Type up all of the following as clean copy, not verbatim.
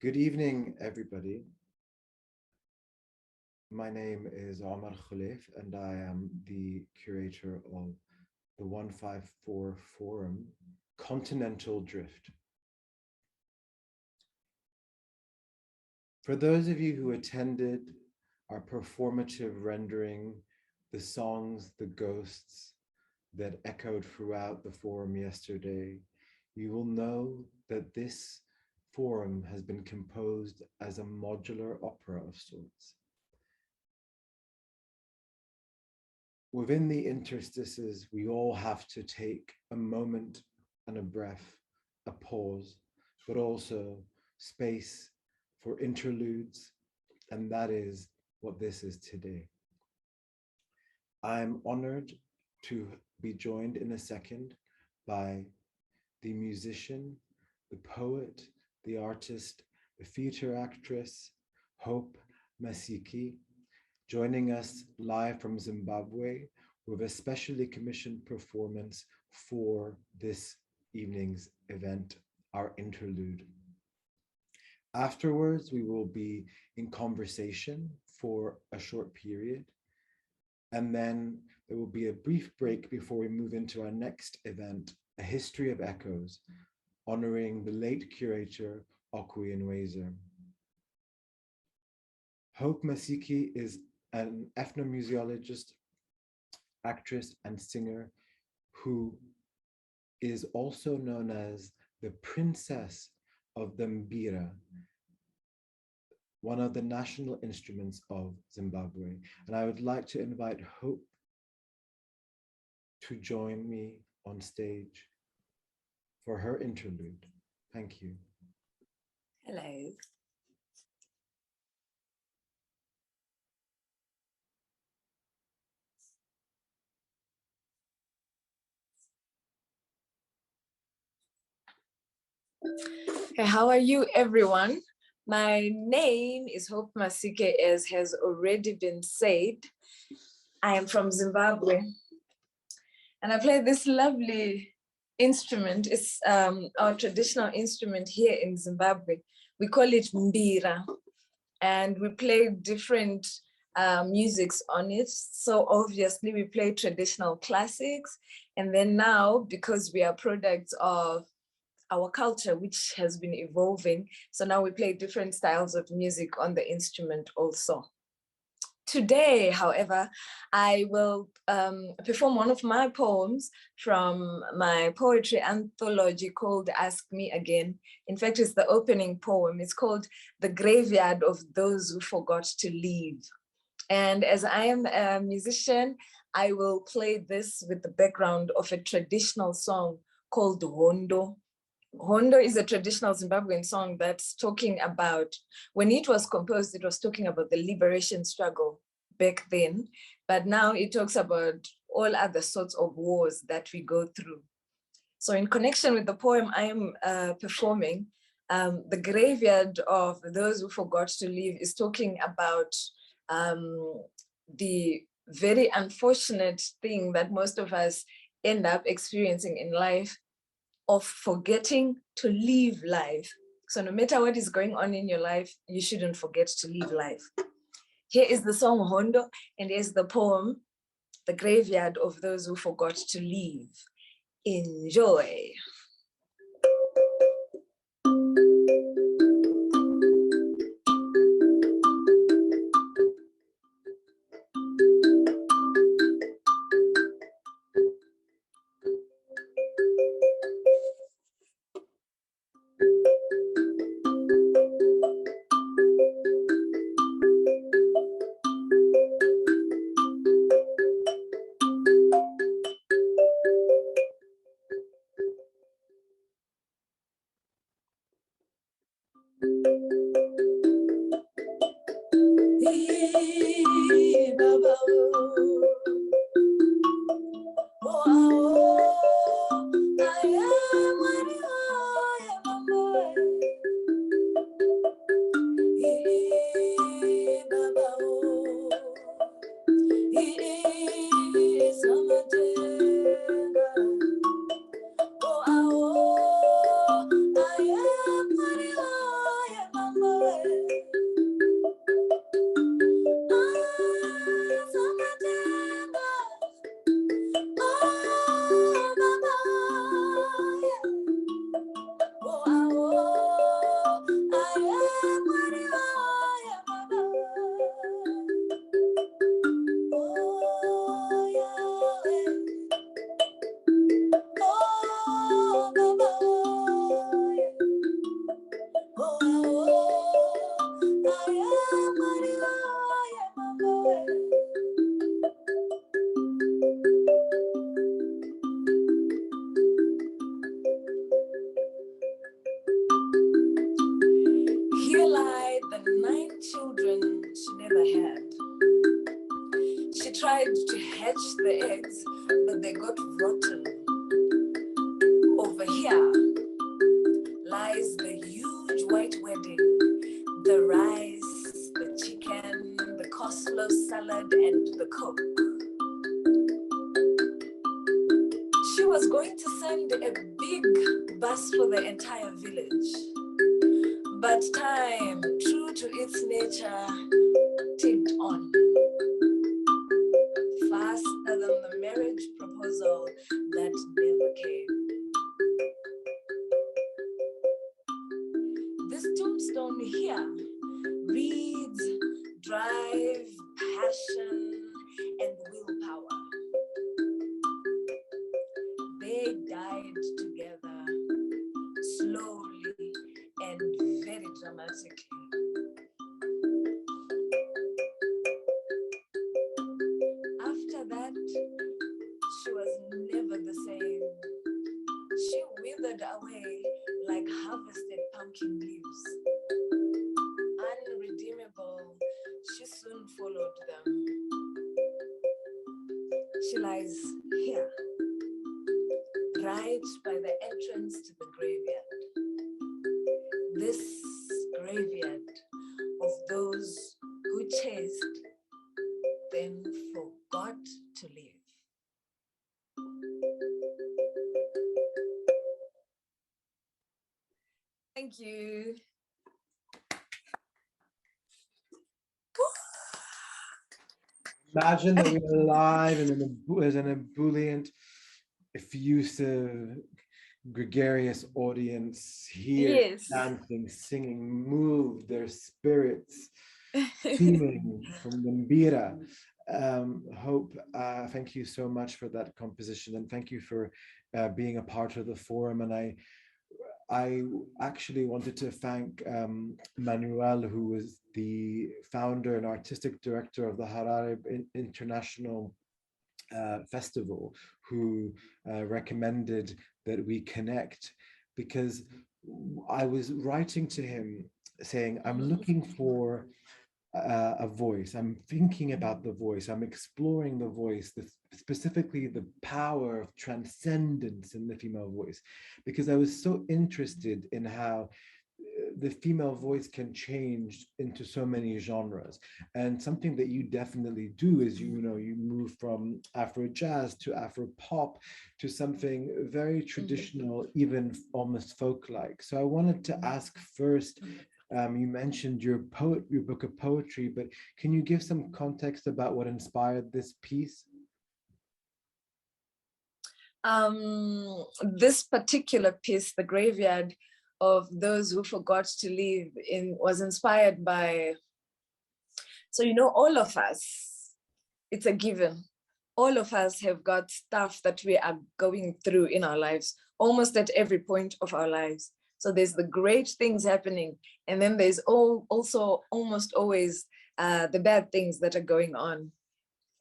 Good evening, everybody. My name is Omar Khalif, and I am the curator of the 154 Forum, Continental Drift. For those of you who attended our performative rendering, the songs, the ghosts that echoed throughout the forum yesterday, you will know that this forum has been composed as a modular opera of sorts. Within the interstices, we all have to take a moment and a breath, a pause, but also space for interludes, and that is what this is today. I'm honored to be joined in a second by the musician, the poet, the artist, the theater actress, HOPE MASIKE, joining us live from Zimbabwe with a specially commissioned performance for this evening's event, our interlude. Afterwards, we will be in conversation for a short period, and then there will be a brief break before we move into our next event, A History of Echoes, honoring the late curator, Okwi Nweza. HOPE MASIKE is an ethnomusicologist, actress, and singer who is also known as the Princess of the Mbira, one of the national instruments of Zimbabwe. And I would like to invite Hope to join me on stage for her interlude. Thank you. Hello. Okay, how are you, everyone? My name is Hope Masike, as has already been said. I am from Zimbabwe, and I play this lovely instrument. It's our traditional instrument here in Zimbabwe. We call it mbira, and we play different musics on it. So obviously we play traditional classics, and then now, because we are products of our culture, which has been evolving, so now we play different styles of music on the instrument also. Today, however, I will perform one of my poems from my poetry anthology called Ask Me Again. In fact, it's the opening poem. It's called The Graveyard of Those Who Forgot to Leave. And as I am a musician, I will play this with the background of a traditional song called Hondo. Hondo is a traditional Zimbabwean song that's talking about, when it was composed, it was talking about the liberation struggle back then, but now it talks about all other sorts of wars that we go through. So in connection with the poem I am performing, The Graveyard of Those Who Forgot to Leave is talking about the very unfortunate thing that most of us end up experiencing in life, of forgetting to live life. So no matter what is going on in your life, you shouldn't forget to live life. Here is the song Hondo, and here's the poem, The Graveyard of Those Who Forgot to Leave. Enjoy. tried to hatch the eggs, but they got rotten. Over here lies the huge white wedding, the rice, the chicken, the coleslaw salad, and the coke. She was going to send a big bus for the entire village. But time, true to its nature, ticked on. Faster than the marriage proposal that never came. This tombstone here reads drive, passion, and willpower. They died together, slowly and very dramatically. After that, she was never the same. She withered away like harvested pumpkin leaves. Unredeemable, she soon followed them. She lies here, right by the entrance to the graveyard. This graveyard of those who chased, then forgot to live. Thank you. Imagine that we're live and there's an ebullient, effusive, gregarious audience here, Yes. dancing, singing, moved, their spirits steaming from the mbira. Hope, thank you so much for that composition, and thank you for being a part of the forum. And I actually wanted to thank Manuel, who was the founder and artistic director of the Harare International Festival, who recommended that we connect, because I was writing to him saying, I'm looking for a voice. I'm thinking about the voice. I'm exploring the voice, specifically the power of transcendence in the female voice, because I was so interested in how the female voice can change into so many genres. And something that you definitely do is, you move from Afro jazz to Afro pop to something very traditional, even almost folk-like. So I wanted to ask first, you mentioned your book of poetry, but can you give some context about what inspired this piece? This particular piece, The Graveyard of Those Who Forgot to Live, was inspired by, so all of us, it's a given. All of us have got stuff that we are going through in our lives, almost at every point of our lives. So there's the great things happening, and then there's also almost always the bad things that are going on.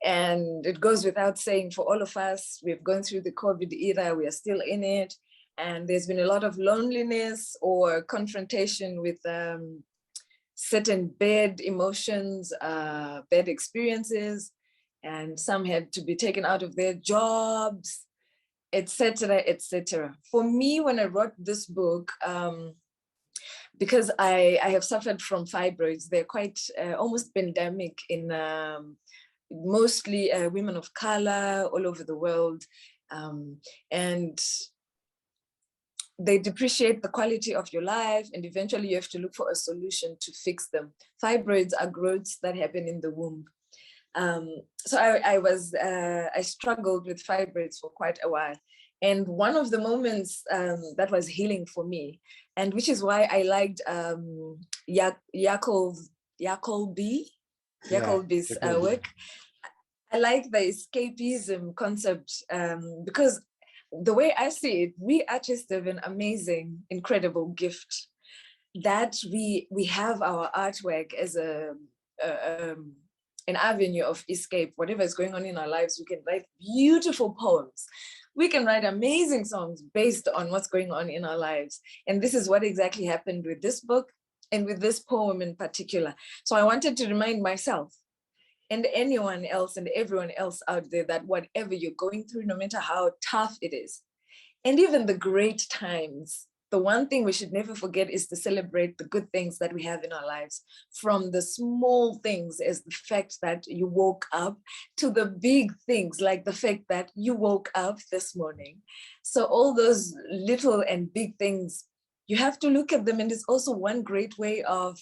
And it goes without saying, for all of us, we've gone through the COVID era, we are still in it. And there's been a lot of loneliness or confrontation with certain bad emotions, bad experiences, and some had to be taken out of their jobs, etc., etc. For me, when I wrote this book, because I have suffered from fibroids, they're quite almost pandemic in mostly women of color all over the world, and they depreciate the quality of your life, and eventually you have to look for a solution to fix them. Fibroids are growths that happen in the womb. So I struggled with fibroids for quite a while. And one of the moments that was healing for me, and which is why I liked Jacoby's work. I like the escapism concept because the way I see it, we artists have an amazing, incredible gift that we have our artwork as an avenue of escape. Whatever is going on in our lives, we can write beautiful poems. We can write amazing songs based on what's going on in our lives. And this is what exactly happened with this book and with this poem in particular. So I wanted to remind myself, and anyone else and everyone else out there, that whatever you're going through, no matter how tough it is, and even the great times, the one thing we should never forget is to celebrate the good things that we have in our lives, from the small things as the fact that you woke up, to the big things like the fact that you woke up this morning. So all those little and big things, you have to look at them, and it's also one great way of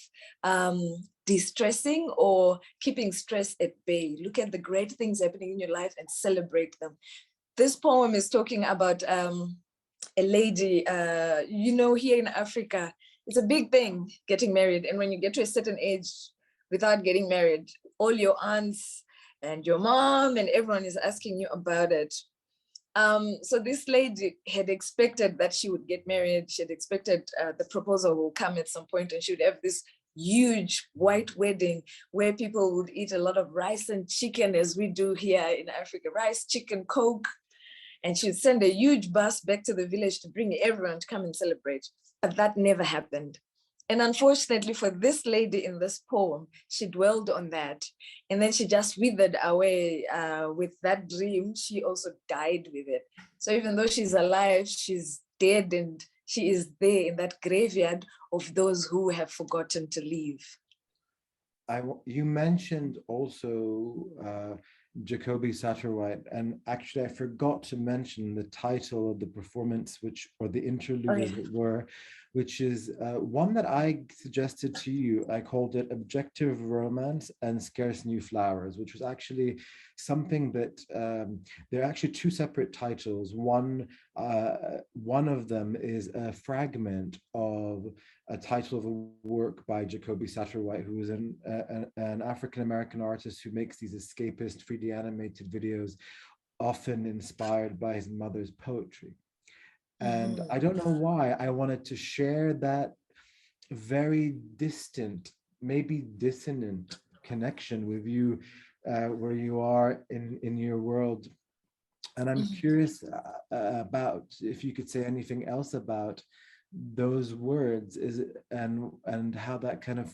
de-stressing or keeping stress at bay. Look at the great things happening in your life and celebrate them. This poem is talking about a lady, here in Africa, it's a big thing getting married. And when you get to a certain age without getting married, all your aunts and your mom and everyone is asking you about it. So this lady had expected that she would get married. She had expected the proposal will come at some point and she would have this huge white wedding where people would eat a lot of rice and chicken, as we do here in Africa, rice, chicken, Coke. And she'd send a huge bus back to the village to bring everyone to come and celebrate. But that never happened. And unfortunately for this lady in this poem, she dwelled on that. And then she just withered away with that dream. She also died with it. So even though she's alive, she's dead, and she is there in that graveyard of those who have forgotten to leave. You mentioned also Jacoby Satterwhite, and actually I forgot to mention the title of the performance, or the interlude, as it were, which is one that I suggested to you. I called it Objective Romance and Scarce New Flowers, which was actually something that there are actually two separate titles. One of them is a fragment of a title of a work by Jacoby Satterwhite, who is an African-American artist who makes these escapist 3D animated videos, often inspired by his mother's poetry. And I don't know why I wanted to share that very distant, maybe dissonant connection with you, where you are in your world. And I'm curious about if you could say anything else about those words, and how that kind of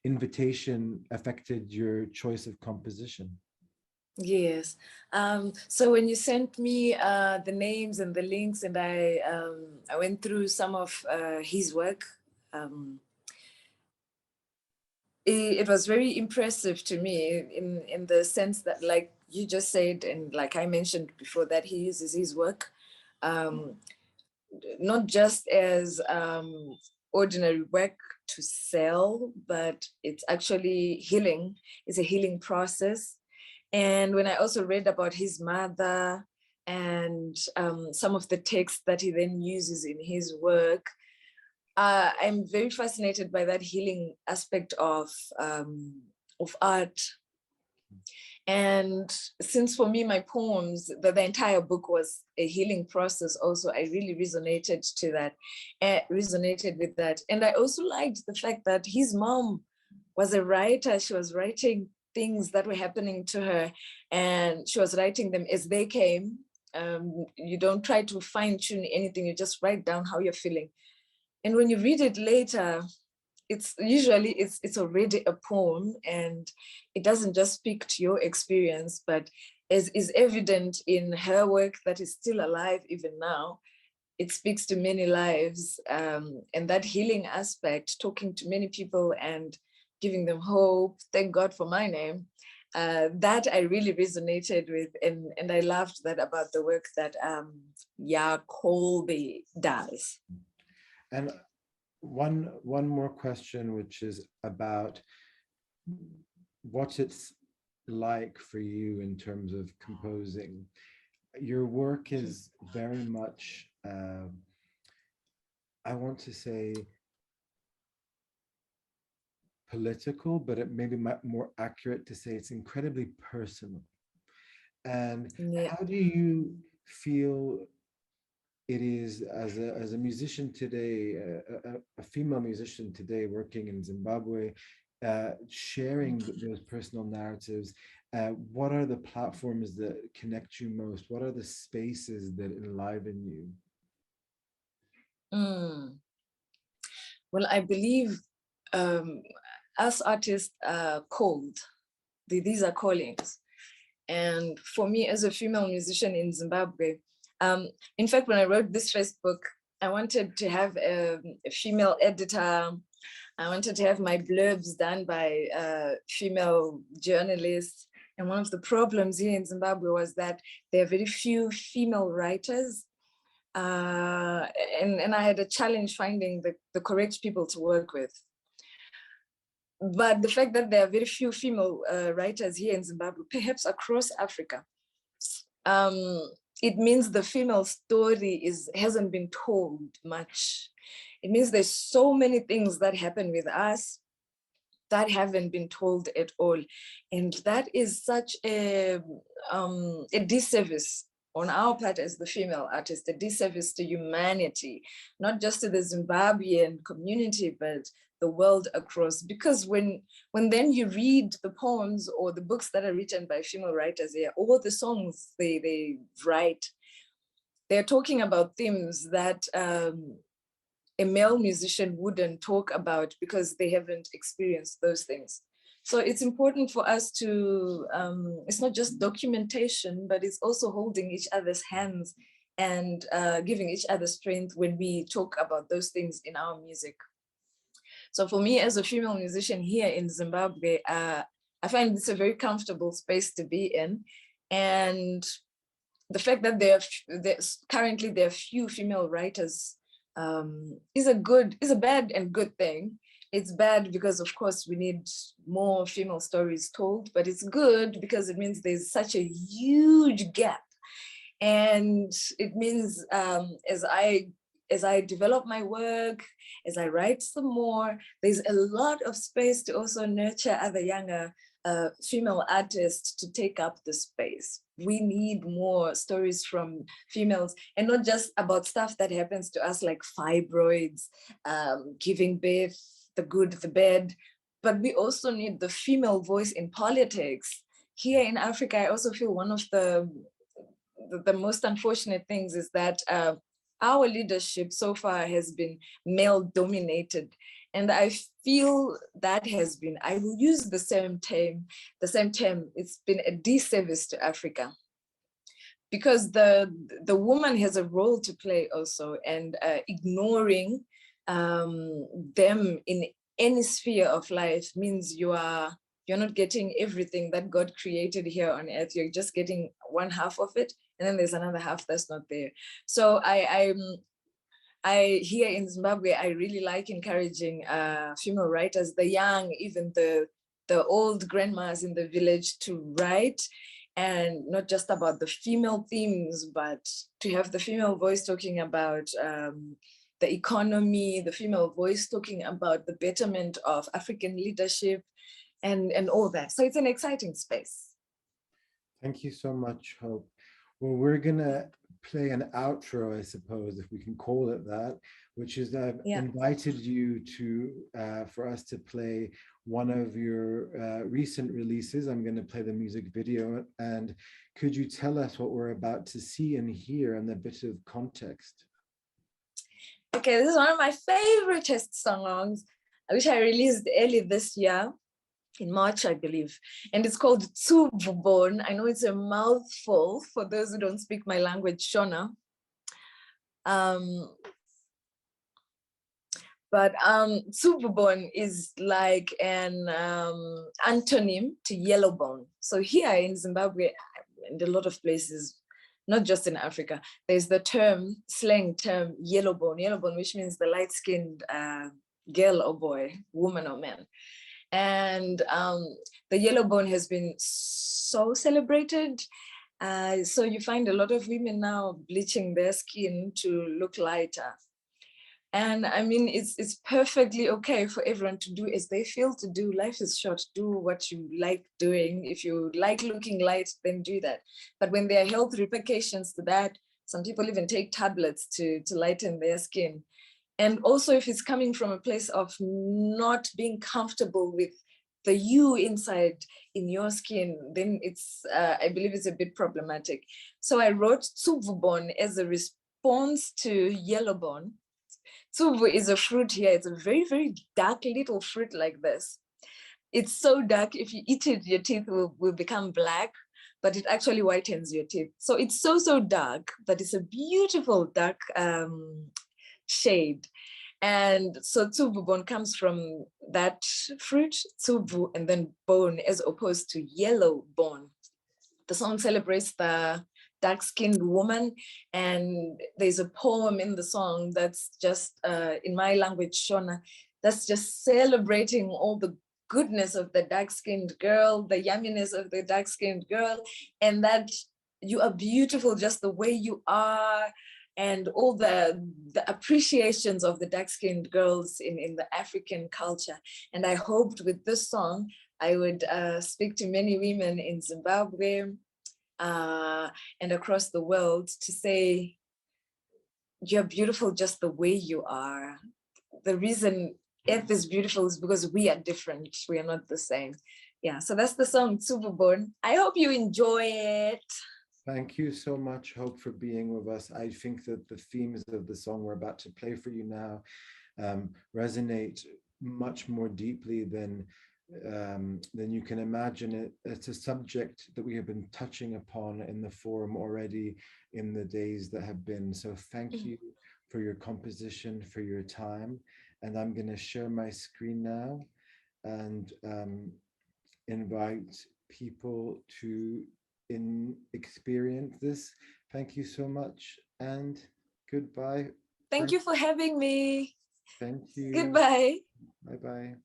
invitation affected your choice of composition. Yes. So when you sent me the names and the links, and I went through some of his work, it was very impressive to me in the sense that, like you just said, and like I mentioned before, that he uses his work not just as ordinary work to sell, but it's actually healing. It's a healing process. And when I also read about his mother and some of the texts that he then uses in his work, I'm very fascinated by that healing aspect of art. And since for me, my poems, the entire book was a healing process also, I really resonated with that. And I also liked the fact that his mom was a writer. She was writing things that were happening to her, and she was writing them as they came. You don't try to fine tune anything, you just write down how you're feeling. And when you read it later, it's already a poem, and it doesn't just speak to your experience, but as is evident in her work that is still alive even now, it speaks to many lives, and that healing aspect, talking to many people and giving them hope. Thank God for my name. That I really resonated with, and I loved that about the work that Colby does. And one more question, which is about what it's like for you in terms of composing. Your work is very much, I want to say, political, but it may be more accurate to say it's incredibly personal. And how do you feel it is as a musician today, a female musician today working in Zimbabwe, sharing those personal narratives? What are the platforms that connect you most? What are the spaces that enliven you? Well, I believe us artists are cold. these are callings. And for me as a female musician in Zimbabwe, in fact, when I wrote this first book, I wanted to have a female editor. I wanted to have my blurbs done by female journalists. And one of the problems here in Zimbabwe was that there are very few female writers. And I had a challenge finding the correct people to work with. But the fact that there are very few female writers here in Zimbabwe, perhaps across Africa, it means the female story hasn't been told much. It means there's so many things that happen with us that haven't been told at all. And that is such a disservice on our part as the female artist, a disservice to humanity, not just to the Zimbabwean community, but the world across. Because when then you read the poems or the books that are written by female writers here, or the songs they write, they're talking about themes that a male musician wouldn't talk about because they haven't experienced those things. So it's important for us to, it's not just documentation, but it's also holding each other's hands and giving each other strength when we talk about those things in our music. So for me as a female musician here in Zimbabwe, I find this a very comfortable space to be in. And the fact that currently there are few female writers is a bad and good thing. It's bad because, of course, we need more female stories told, but it's good because it means there's such a huge gap. And it means as I develop my work, as I write some more, there's a lot of space to also nurture other younger female artists to take up the space. We need more stories from females, and not just about stuff that happens to us like fibroids, giving birth, the good, the bad, but we also need the female voice in politics. Here in Africa, I also feel one of the most unfortunate things is that our leadership so far has been male dominated. And I feel that has been, I will use the same term, it's been a disservice to Africa. Because the woman has a role to play also, and ignoring them in any sphere of life means you're not getting everything that God created here on earth. You're just getting one half of it, and then there's another half that's not there. So I here in Zimbabwe, I really like encouraging female writers, the young, even the old grandmas in the village, to write, and not just about the female themes, but to have the female voice talking about the economy, the female voice talking about the betterment of African leadership and all that. So it's an exciting space. Thank you so much, Hope. Well, we're gonna play an outro, I suppose, if we can call it that, which is I've invited you to for us to play one of your recent releases. I'm going to play the music video, and could you tell us what we're about to see and hear and a bit of context? Okay, this is one of my favorite test songs, which I released early this year in March, I believe, and it's called Tsubvubon. I know it's a mouthful for those who don't speak my language, Shona. But Tsubvubon is like an antonym to yellowbone. So here in Zimbabwe and a lot of places, not just in Africa, there's the slang term yellowbone, which means the light-skinned girl or boy, woman or man. And the yellowbone has been so celebrated. So you find a lot of women now bleaching their skin to look lighter. And I mean, it's perfectly okay for everyone to do as they feel to do. Life is short. Do what you like doing. If you like looking light, then do that. But when there are health repercussions to that, some people even take tablets to lighten their skin. And also, if it's coming from a place of not being comfortable with the you inside in your skin, then it's, I believe it's a bit problematic. So I wrote Tsubvubon as a response to yellowbone. Tsubu is a fruit here. It's a very, very dark little fruit like this. It's so dark. If you eat it, your teeth will become black, but it actually whitens your teeth. So it's so dark, but it's a beautiful dark shade. And so tsubu bone comes from that fruit, tsubu, and then bone, as opposed to yellow bone. The song celebrates the dark-skinned woman, and there's a poem in the song that's just in my language, Shona, that's just celebrating all the goodness of the dark-skinned girl, the yumminess of the dark-skinned girl, and that you are beautiful just the way you are, and all the appreciations of the dark-skinned girls in the African culture. And I hoped with this song, I would speak to many women in Zimbabwe and across the world to say, you're beautiful just the way you are. The reason Earth is beautiful is because we are different. We are not the same. Yeah, so that's the song Tsububon. I hope you enjoy it. Thank you so much, Hope, for being with us. I think that the themes of the song we're about to play for you now resonate much more deeply than you can imagine. It's a subject that we have been touching upon in the forum already in the days that have been. So thank you for your composition, for your time. And I'm going to share my screen now and invite people to experience this. Thank you so much and goodbye. Thank you for having me. Thank you. Goodbye. Bye-bye.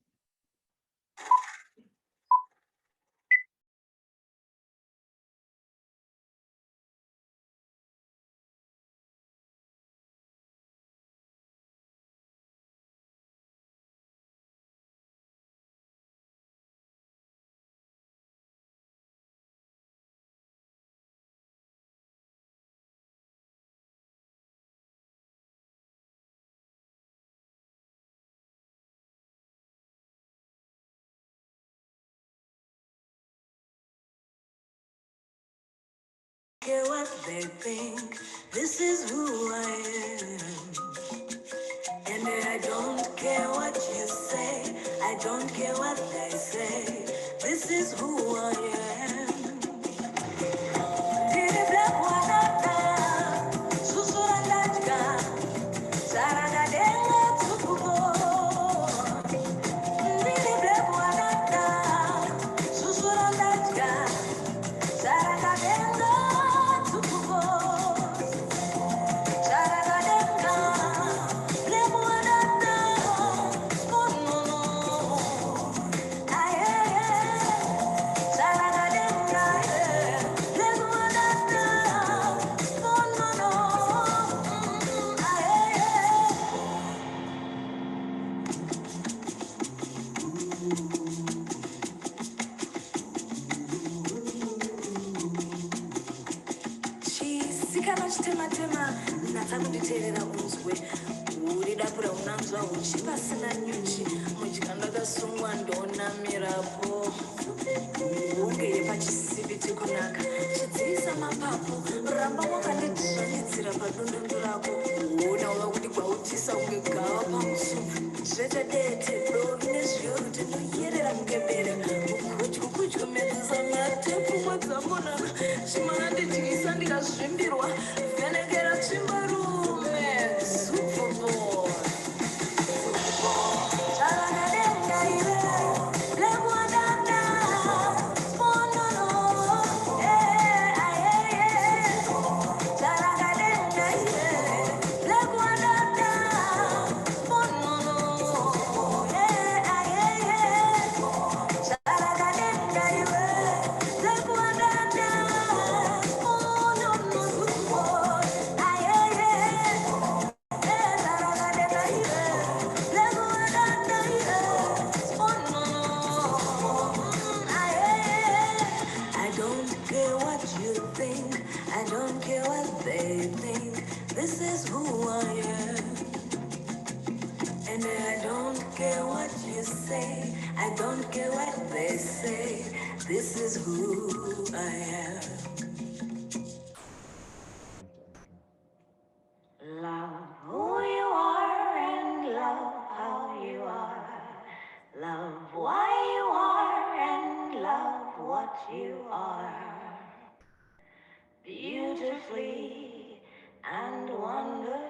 Care what they think, this is who I am. And I don't care what you say, I don't care what they say, this is who I am. Did black water, Susurandajka, Saragadela Tukubo. Did black water, Susurandajka, Saragadela Tukubo. Tema natakunditeerera unzwe uri dapura unanzwa uchi pasina nyuchi muchikanda kasungwa ndonamirapo unge yepachisiviti kunaka chidzivisa mapapu ramba wakandidhanidzira padundundu rako una uva kuti kwautisa unge gava pamusuku zvetedete dovi nezviyo rutinoyerera mukembere ukudyu medzisa matepfungwa dzambonaka chimanandidyisa ndikazvimbirwa venekera chimbarume Superboy. I don't care what they think, this is who I am. And I don't care what you say, I don't care what they say, this is who I am. Love who you are and love how you are. Love why you are. you are, beautifully and wonderfully.